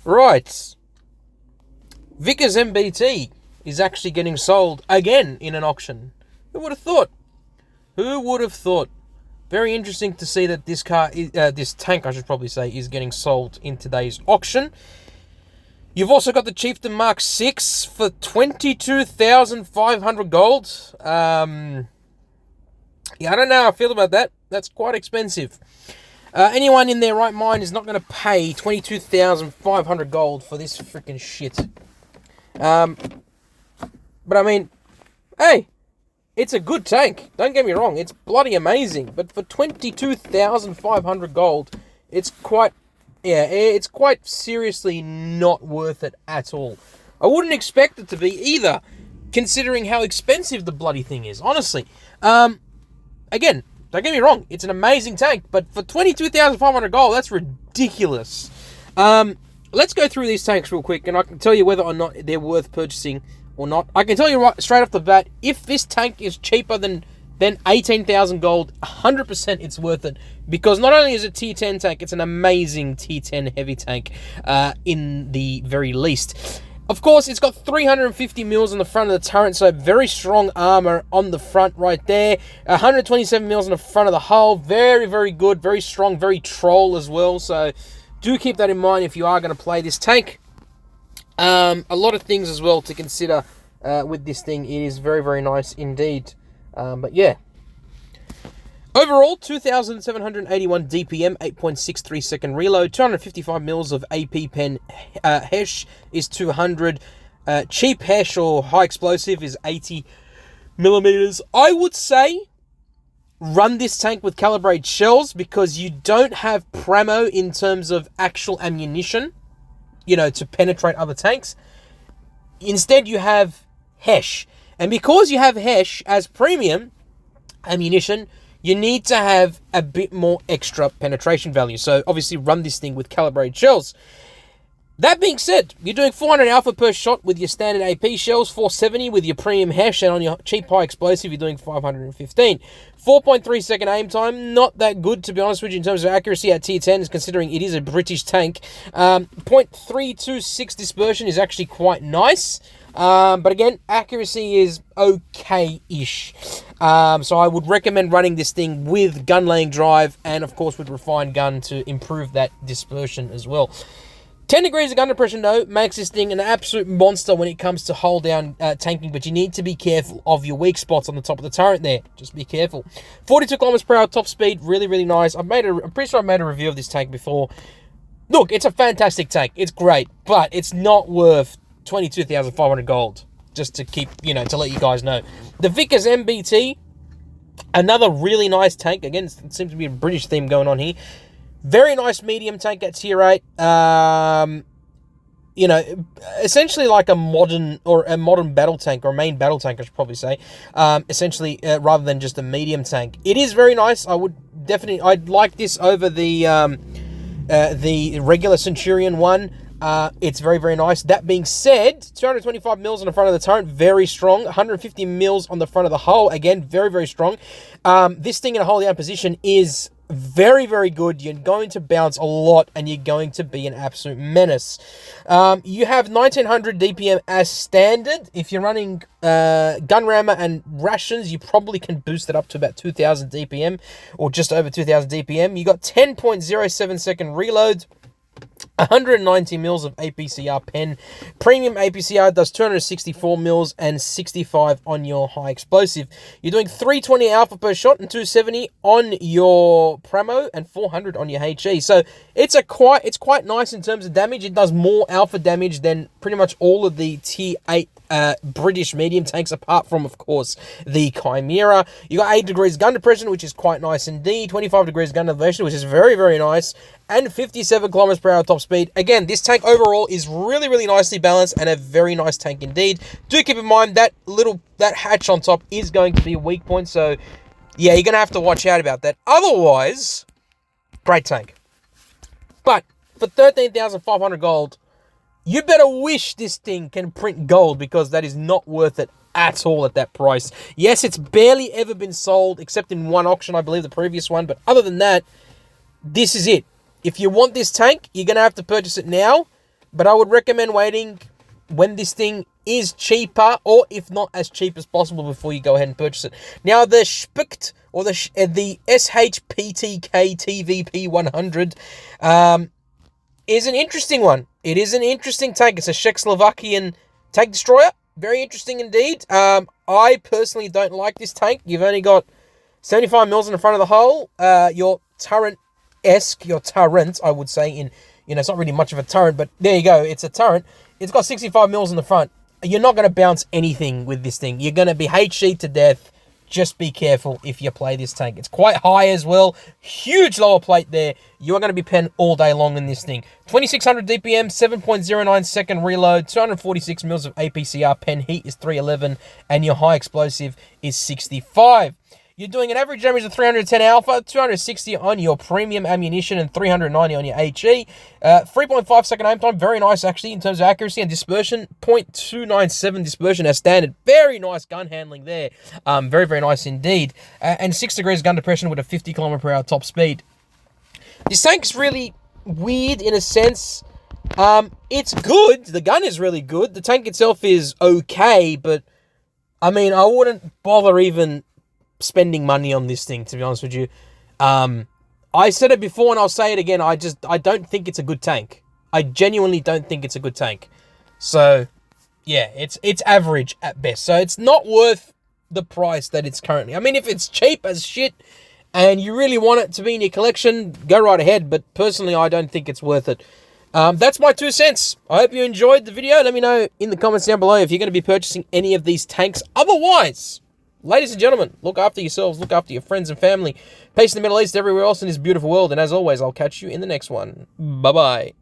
Right. Vickers MBT is actually getting sold again in an auction. Who would have thought? Who would have thought? Very interesting to see that this this tank, I should probably say, is getting sold in today's auction. You've also got the Chieftain Mark 6 for 22,500 gold. Yeah, I don't know how I feel about that. That's quite expensive. Anyone in their right mind is not going to pay 22,500 gold for this freaking shit. But I mean, hey, it's a good tank. Don't get me wrong. It's bloody amazing. But for 22,500 gold, it's quite seriously not worth it at all. I wouldn't expect it to be either, considering how expensive the bloody thing is, honestly. Again, don't get me wrong. It's an amazing tank, but for 22,500 gold, that's ridiculous. Let's go through these tanks real quick, and I can tell you whether or not they're worth purchasing or not. I can tell you right straight off the bat, if this tank is cheaper than 18,000 gold, 100% it's worth it. Because not only is it tier 10 tank, it's an amazing tier 10 heavy tank in the very least. Of course, it's got 350 mils on the front of the turret, so very strong armor on the front right there. 127 mils on the front of the hull. Very, very good, very strong, very troll as well. So do keep that in mind if you are going to play this tank. A lot of things as well to consider with this thing. It is very, very nice indeed. But yeah. Overall, 2,781 DPM, 8.63 second reload, 255 mils of AP pen HESH is 200. Cheap HESH or high explosive is 80 millimeters. I would say run this tank with calibrated shells because you don't have pramo in terms of actual ammunition, to penetrate other tanks. Instead, you have HESH. And because you have HESH as premium ammunition, you need to have a bit more extra penetration value. So obviously run this thing with calibrated shells. That being said, you're doing 400 alpha per shot with your standard AP shells, 470 with your premium HESH, and on your cheap high explosive, you're doing 515. 4.3 second aim time, not that good, to be honest with you, in terms of accuracy at tier 10, considering it is a British tank. 0.326 dispersion is actually quite nice. But again, accuracy is okay-ish. So I would recommend running this thing with gun laying drive and, of course, with refined gun to improve that dispersion as well. 10 degrees of gun depression, though, makes this thing an absolute monster when it comes to hold down tanking, but you need to be careful of your weak spots on the top of the turret there. Just be careful. 42 kilometers per hour top speed, really, really nice. I'm pretty sure I made a review of this tank before. Look, it's a fantastic tank. It's great, but it's not worth 22,500 gold. Just to keep, to let you guys know. The Vickers MBT, another really nice tank. Again, it seems to be a British theme going on here. Very nice medium tank at tier 8. Essentially like a modern battle tank, or a main battle tank, I should probably say. Essentially, rather than just a medium tank. It is very nice. I'd like this over the regular Centurion one. It's very, very nice. That being said, 225 mils on the front of the turret, very strong. 150 mils on the front of the hull, again, very, very strong. This thing in a hold down position is very, very good. You're going to bounce a lot, and you're going to be an absolute menace. You have 1900 DPM as standard. If you're running gun rammer and rations, you probably can boost it up to about 2000 DPM, or just over 2000 DPM. You got 10.07 second reload. 190 mils of APCR pen. Premium APCR does 264 mils and 65 on your high explosive. You're doing 320 alpha per shot and 270 on your Pramo and 400 on your HE. So it's quite nice in terms of damage. It does more alpha damage than pretty much all of the tier 8 British medium tanks, apart from, of course, the Chimera. You got 8 degrees gun depression, which is quite nice indeed. 25 degrees gun elevation, which is very, very nice. And 57 kilometers per hour top speed. Again, this tank overall is really, really nicely balanced and a very nice tank indeed. Do keep in mind that hatch on top is going to be a weak point. So, yeah, you're going to have to watch out about that. Otherwise, great tank. But for 13,500 gold, you better wish this thing can print gold, because that is not worth it at all at that price. Yes, it's barely ever been sold, except in one auction, I believe, the previous one. But other than that, this is it. If you want this tank, you're going to have to purchase it now. but I would recommend waiting when this thing is cheaper, or if not as cheap as possible, before you go ahead and purchase it. Now, the ShPTK, or the ShPTK-TVP 100, is an interesting one. It is an interesting tank. It's a Czechoslovakian tank destroyer. Very interesting indeed. I personally don't like this tank. You've only got 75 mils in the front of the hull. Your turret, I would say, it's not really much of a turret, but there you go. It's a turret. It's got 65 mils in the front. You're not going to bounce anything with this thing. You're going to be HE to death. Just be careful if you play this tank. It's quite high as well. Huge lower plate there. You are going to be pen all day long in this thing. 2600 DPM, 7.09 second reload, 246 mils of APCR. Pen heat is 311, and your high explosive is 65. You're doing an average damage of 310 alpha, 260 on your premium ammunition, and 390 on your HE. 3.5 second aim time, very nice actually in terms of accuracy and dispersion. 0.297 dispersion as standard. Very nice gun handling there. Very, very nice indeed. And 6 degrees gun depression with a 50 km/h top speed. This tank's really weird in a sense. It's good. The gun is really good. The tank itself is okay, but I mean, I wouldn't bother even spending money on this thing, to be honest with you. I said it before and I'll say it again. I don't think it's a good tank. I genuinely don't think it's a good tank. So yeah, it's average at best. So it's not worth the price that it's currently. I mean, if it's cheap as shit and you really want it to be in your collection, go right ahead. But personally, I don't think it's worth it. That's my 2 cents. I hope you enjoyed the video. Let me know in the comments down below if you're going to be purchasing any of these tanks. Otherwise, ladies and gentlemen, look after yourselves, look after your friends and family. Peace in the Middle East, everywhere else in this beautiful world. And as always, I'll catch you in the next one. Bye-bye.